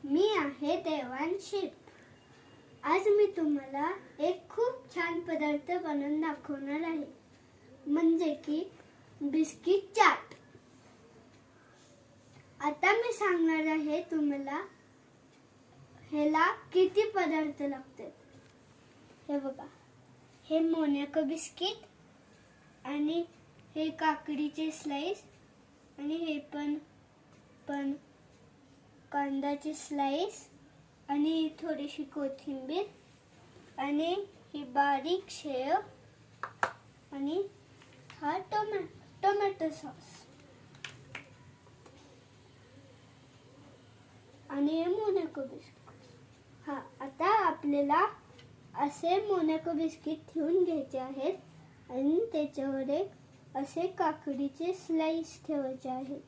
मी आहे देवांशी। आज मी तुम्हाला एक खूप छान पदार्थ बनवून दाखवणार आहे, म्हणजे की बिस्किट चाट। आता मी सांगणार आहे तुम्हाला ह्याला किती पदार्थ लागतात। हे बघा, हे मोनॅको बिस्किट आणि हे काकडीचे स्लाइस आणि हे पण कांद्याचे स्लाइस आणि थोडीशी कोथिंबीर आणि ही बारीक शेव आणि हा टोमॅटो सॉस आणि हे मोनॅको बिस्किट। आता आपल्याला असे मोनॅको बिस्किट ठेवून घ्यायचे आहेत आणि त्याच्यावर एक असे काकडीचे स्लाइस ठेवायचे आहेत।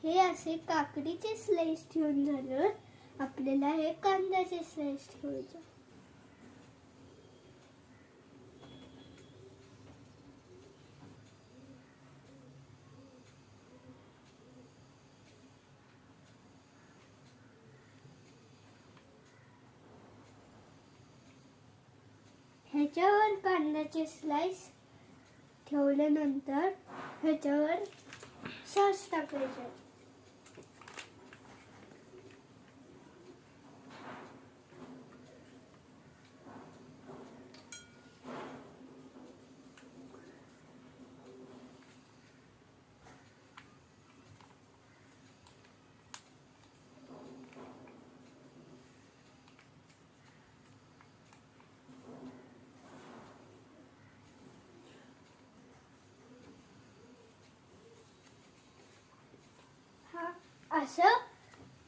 हे असे काकडीचे स्लाइस ठेवून झाल्यावर आपल्याला हे कांद्याचे स्लाइस ठेवायचे। ह्याच्यावर कांद्याचे स्लाइस ठेवल्यानंतर ह्याच्यावर सॉस टाकायचे।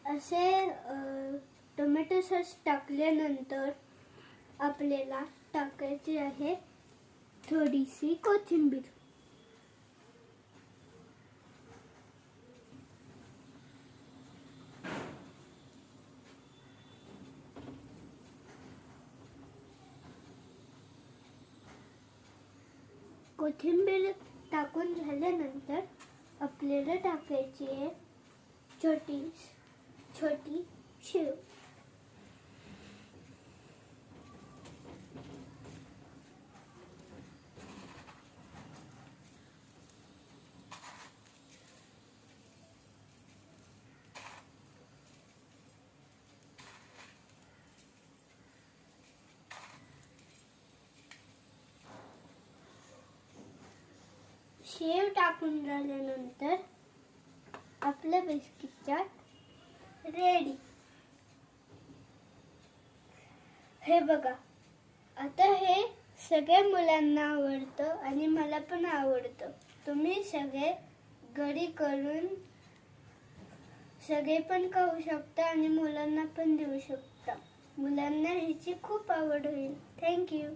असे टोमॅटो सॉस टाकल्यानंतर आपल्याला टाकायची आहे थोडीशी कोथिंबीर। कोथिंबीर टाकून झाल्यानंतर आपल्याला टाकायची आहे छोटी शेव। शेव टाकून झाल्यानंतर आपलं बिस्किट चाट रेडी। हे बघा, आता हे सगळ्या मुलांना आवडतं आणि मला पण आवडतं। तुम्ही सगळे घरी करून सगळे पण खाऊ शकता आणि मुलांना पण देऊ शकता। मुलांना ह्याची खूप आवड होईल। Thank you.